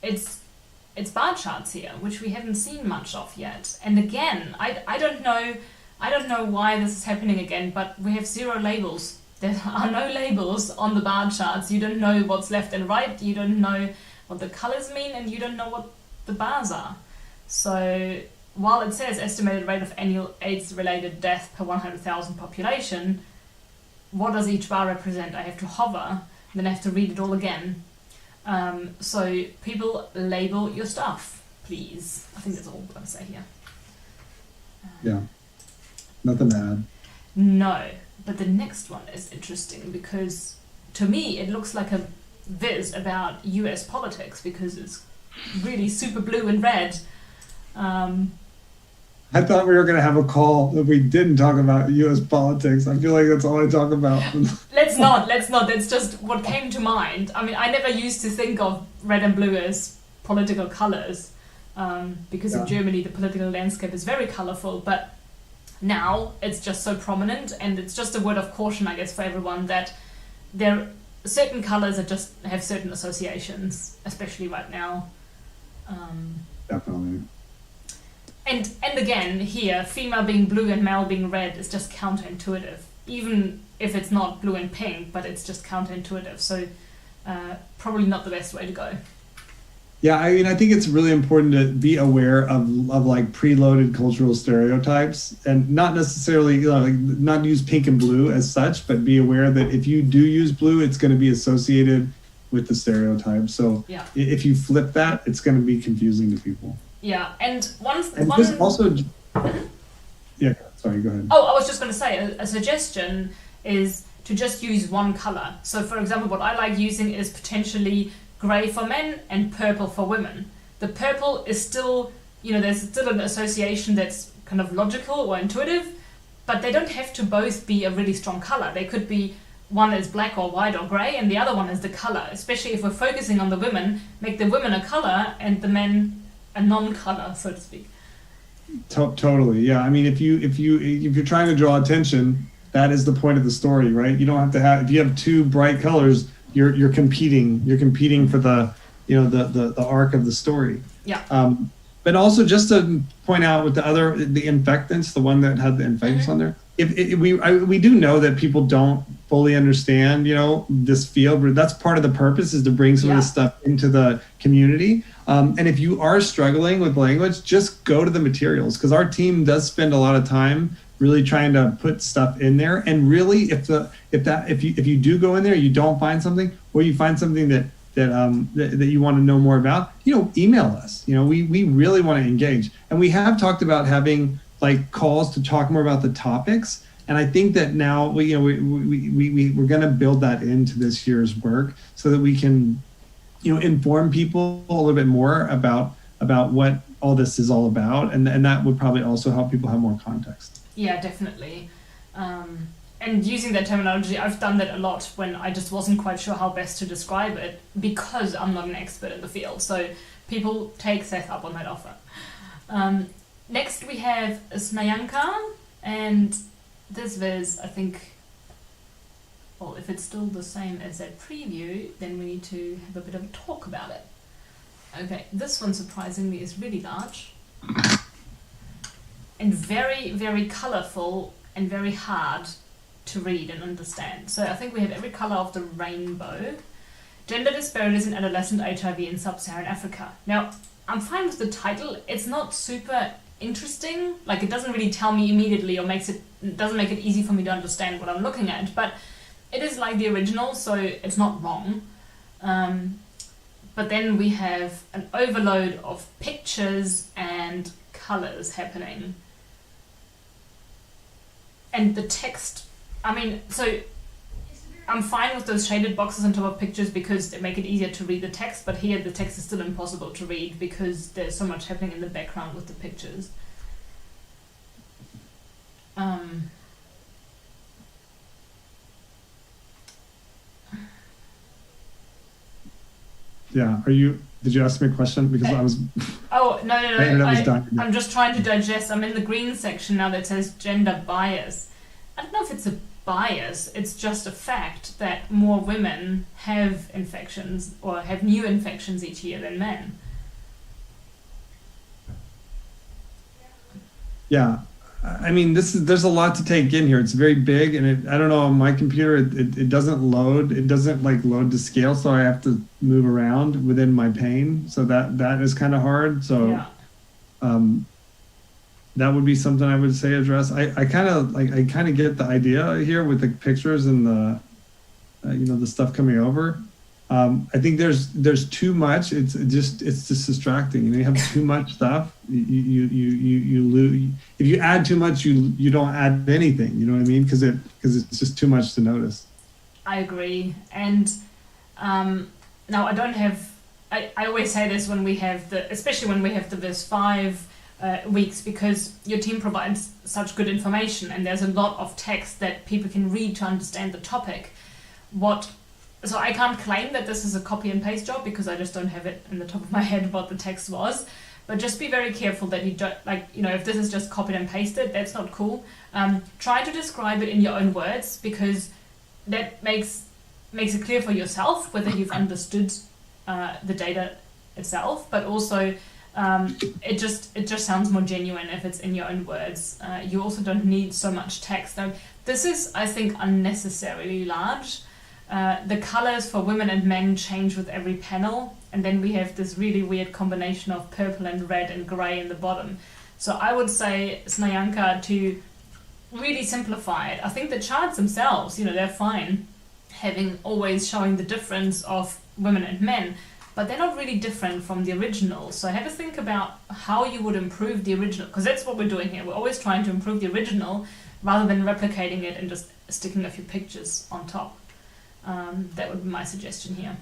it's bar charts here, which we haven't seen much of yet. And again, I don't know why this is happening again, but we have zero labels. There are no labels on the bar charts. You don't know what's left and right. You don't know what the colors mean, and you don't know what the bars are. So while it says estimated rate of annual AIDS-related death per 100,000 population, what does each bar represent? I have to hover, then I have to read it all again. So people, label your stuff, please. I think that's all I'm going to say here. Yeah, nothing to add. No, but the next one is interesting because to me it looks like a viz about US politics because it's really super blue and red. I thought we were going to have a call that we didn't talk about US politics. I feel like that's all I talk about. Let's not. That's just what came to mind. I mean, I never used to think of red and blue as political colors because in Germany the political landscape is very colorful, but now it's just so prominent, and it's just a word of caution, I guess, for everyone that there are certain colors that just have certain associations, especially right now. Definitely. And again, here, female being blue and male being red is just counterintuitive. Even if it's not blue and pink, but it's just counterintuitive. So probably not the best way to go. Yeah, I mean, I think it's really important to be aware of like preloaded cultural stereotypes, and not necessarily not use pink and blue as such, but be aware that if you do use blue, it's going to be associated with the stereotype. So if you flip that, it's going to be confusing to people. Yeah, and this also. Yeah, sorry, go ahead. Oh, I was just going to say, a suggestion is to just use one color. So, for example, what I like using is potentially grey for men and purple for women. The purple is still there's still an association that's kind of logical or intuitive, but they don't have to both be a really strong color. They could be, one is black or white or gray, and the other one is the color. Especially if we're focusing on the women, make the women a color and the men a non-color, so to speak. Totally, yeah. I mean, if you're trying to draw attention, that is the point of the story, right? You don't have to have, if you have two bright colors, you're competing for the arc of the story. Yeah. But also, just to point out with the infectants, the one that had the infectants on there, we do know that people don't fully understand, this field, but that's part of the purpose, is to bring some of this stuff into the community. And if you are struggling with language, just go to the materials, because our team does spend a lot of time really trying to put stuff in there. And really, if you do go in there, you don't find something, or you find something that you want to know more about, email us. We really want to engage, and we have talked about having like calls to talk more about the topics. And I think that now we're going to build that into this year's work, so that we can inform people a little bit more about what all this is all about, and that would probably also help people have more context. Yeah, definitely. And using that terminology, I've done that a lot when I just wasn't quite sure how best to describe it, because I'm not an expert in the field. So people take Seth up on that offer. Next we have Snayanka, and this was, I think, well, if it's still the same as that preview, then we need to have a bit of a talk about it. Okay, this one surprisingly is really large and very, very colourful and very hard to read and understand. So I think we have every colour of the rainbow. Gender disparities in adolescent HIV in sub-Saharan Africa. Now, I'm fine with the title. It's not super interesting. Like, it doesn't really tell me immediately, or doesn't make it easy for me to understand what I'm looking at. But it is like the original, so it's not wrong. But then we have an overload of pictures and colours happening. And the text, so I'm fine with those shaded boxes on top of pictures because they make it easier to read the text, but here the text is still impossible to read because there's so much happening in the background with the pictures. Yeah, did you ask me a question? Because I was... Oh, no. I'm just trying to digest. I'm in the green section now that says gender bias. I don't know if it's a bias, it's just a fact that more women have infections or have new infections each year than men. Yeah, there's a lot to take in here. It's very big, and I don't know, on my computer it doesn't load. It doesn't load to scale, so I have to move around within my pane. So that is kind of hard. So yeah. That would be something I would say address. I kind of get the idea here with the pictures and the the stuff coming over. I think there's too much. It's just distracting. You have too much stuff. You lose. If you add too much, you don't add anything. You know what I mean? Because it's just too much to notice. I agree. And now I don't have. I always say this when we have especially when we have the verse 5 weeks, because your team provides such good information and there's a lot of text that people can read to understand the topic. So I can't claim that this is a copy and paste job because I just don't have it in the top of my head what the text was. But just be very careful that you don't, if this is just copied and pasted, that's not cool. Try to describe it in your own words, because that makes it clear for yourself whether you've understood the data itself, but also it just sounds more genuine if it's in your own words. You also don't need so much text. Now, this is, I think, unnecessarily large. The colors for women and men change with every panel, and then we have this really weird combination of purple and red and grey in the bottom. So I would say, Snayanka, to really simplify it. I think the charts themselves, they're fine, always showing the difference of women and men, but they're not really different from the original. So have a think about how you would improve the original, because that's what we're doing here. We're always trying to improve the original rather than replicating it and just sticking a few pictures on top. That would be my suggestion here.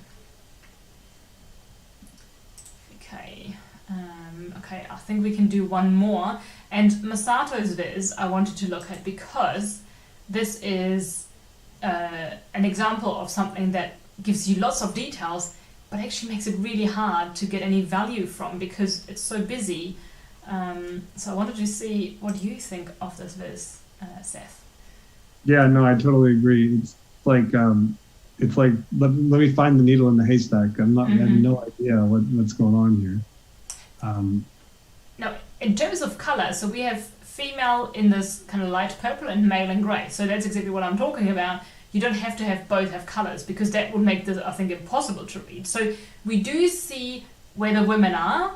Okay, Okay, I think we can do one more. And Masato's viz I wanted to look at because this is an example of something that gives you lots of details, but actually makes it really hard to get any value from because it's so busy. So I wanted to see what you think of this viz, Seth. Yeah, no, I totally agree. It's like let me find the needle in the haystack. I have no idea what's going on here. Now, in terms of color, so we have female in this kind of light purple and male in grey. So that's exactly what I'm talking about. You don't have to have both have colors because that would make this, I think, impossible to read. So we do see where the women are,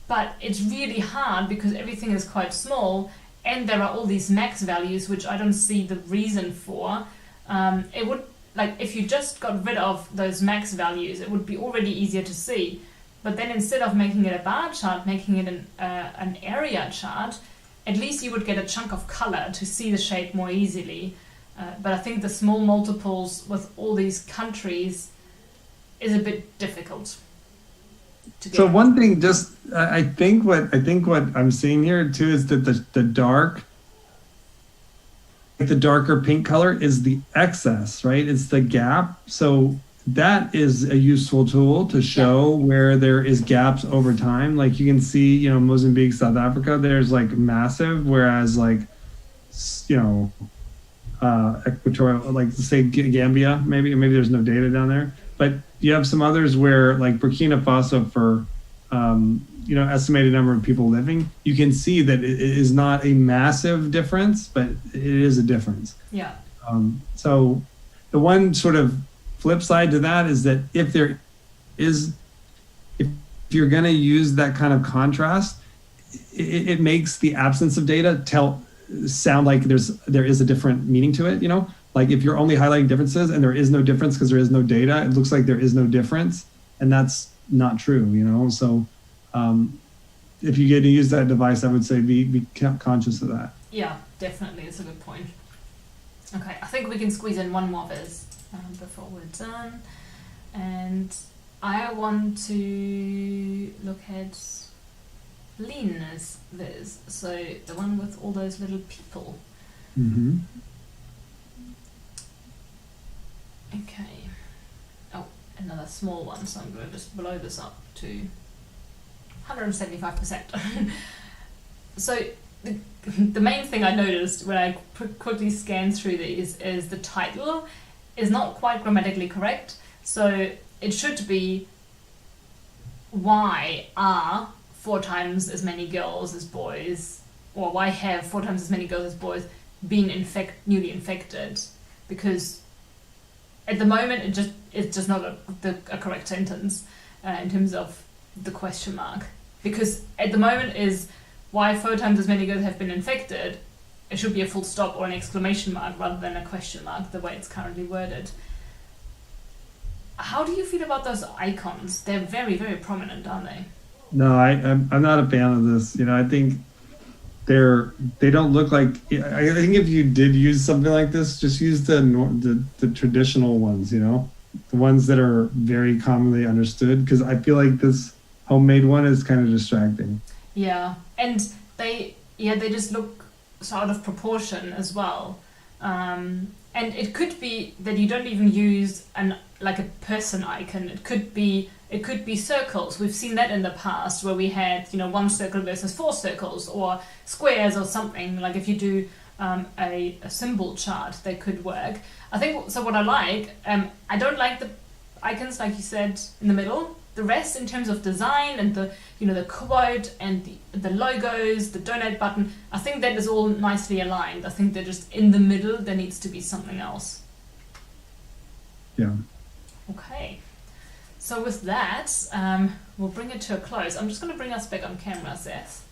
but it's really hard because everything is quite small and there are all these max values which I don't see the reason for. It would, like, if you just got rid of those max values, it would be already easier to see. But then instead of making it a bar chart, making it an area chart, at least you would get a chunk of color to see the shape more easily. But I think the small multiples with all these countries is a bit difficult to get. So one thing, I think what I'm seeing here too is that the darker pink color is the excess, right? It's the gap. So that is a useful tool to show where there is gaps over time. Like you can see, Mozambique, South Africa, there's like massive, whereas like, equatorial, like say Gambia, maybe there's no data down there, but you have some others where like Burkina Faso for, estimated number of people living, you can see that it is not a massive difference, but it is a difference. Yeah. So the one sort of flip side to that is that if you're going to use that kind of contrast, it makes the absence of data sound like there is a different meaning to it. Like if you're only highlighting differences and there is no difference because there is no data, it looks like there is no difference, and that's not true. So if you get to use that device, I would say be conscious of that. Yeah, definitely, it's a good point. Okay, I think we can squeeze in one more viz before we're done, and I want to look at Lena's viz, so the one with all those little people. Mm-hmm. Okay. Oh, another small one, so I'm going to just blow this up to 175%. So the main thing I noticed when I quickly scanned through these is the title is not quite grammatically correct. So it should be why are 4 times as many girls as boys, or why have 4 times as many girls as boys been newly infected? Because at the moment it's just not a correct sentence in terms of the question mark. Because at the moment is why 4 times as many girls have been infected. It should be a full stop or an exclamation mark rather than a question mark, the way it's currently worded. How do you feel about those icons? They're very, very prominent, aren't they? No, I'm not a fan of this. I think they don't look like. I think if you did use something like this, just use the traditional ones. The ones that are very commonly understood. Because I feel like this homemade one is kind of distracting. Yeah, and they just look so out of proportion as well. And it could be that you don't even use like a person icon. It could be circles. We've seen that in the past where we had 1 circle versus 4 circles, or squares or something. Like if you do a symbol chart, they could work. I think so. What I like, I don't like the icons like you said in the middle. The rest, in terms of design and the quote and the logos, the donate button, I think that is all nicely aligned. I think they're just in the middle. There needs to be something else. Yeah. Okay. So with that, we'll bring it to a close. I'm just going to bring us back on camera, Seth.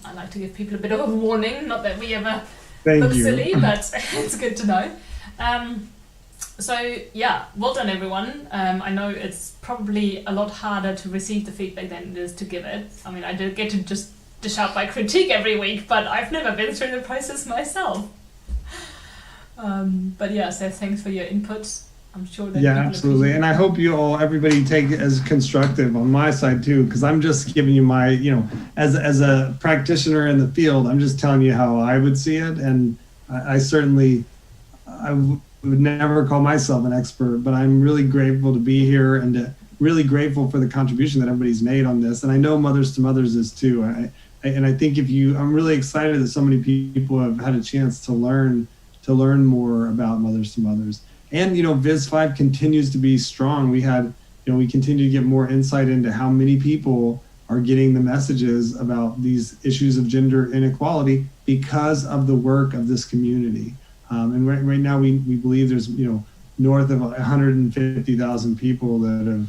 I like to give people a bit of a warning. Not that we ever look silly, but it's good to know. So yeah, well done everyone. I know it's probably a lot harder to receive the feedback than it is to give it. I mean, I do get to just dish out my critique every week, but I've never been through the process myself. But yeah, so thanks for your input. I'm sure that Yeah, people absolutely. appreciate And I hope everybody take it as constructive on my side too, because I'm just giving you my, as a practitioner in the field, I'm just telling you how I would see it. And I certainly, would never call myself an expert, but I'm really grateful to be here and really grateful for the contribution that everybody's made on this. And I know Mothers to Mothers is too. And I think I'm really excited that so many people have had a chance to learn more about Mothers to Mothers. And, Viz 5 continues to be strong. We continue to get more insight into how many people are getting the messages about these issues of gender inequality because of the work of this community. And right now we believe there's, north of 150,000 people that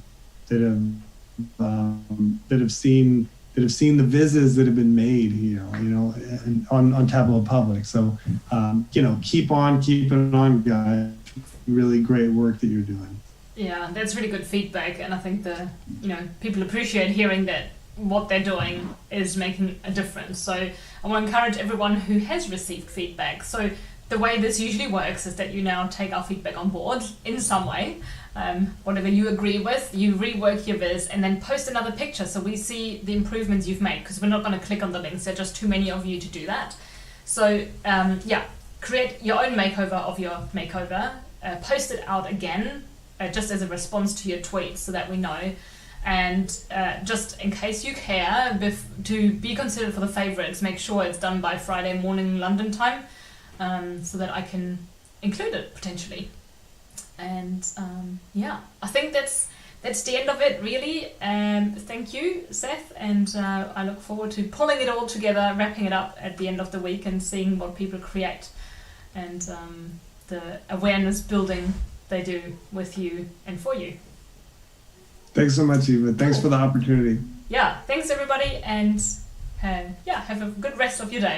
have seen the vises that have been made, and on Tableau Public. So, keep on keeping on, guys. Really great work that you're doing. Yeah, that's really good feedback, and I think people appreciate hearing that what they're doing is making a difference. So I want to encourage everyone who has received feedback. So the way this usually works is that you now take our feedback on board in some way. Whatever you agree with, you rework your viz and then post another picture so we see the improvements you've made, because we're not going to click on the links. There are just too many of you to do that. So create your own makeover of your makeover, post it out again just as a response to your tweets so that we know. And just in case you care, to be considered for the favorites, make sure it's done by Friday morning London time, so that I can include it potentially. And I think that's the end of it, really. Thank you, Seth, and I look forward to pulling it all together, wrapping it up at the end of the week and seeing what people create and the awareness building they do with you and for you. Thanks so much, Eva. Thanks for the opportunity. Yeah, thanks everybody, and have a good rest of your day.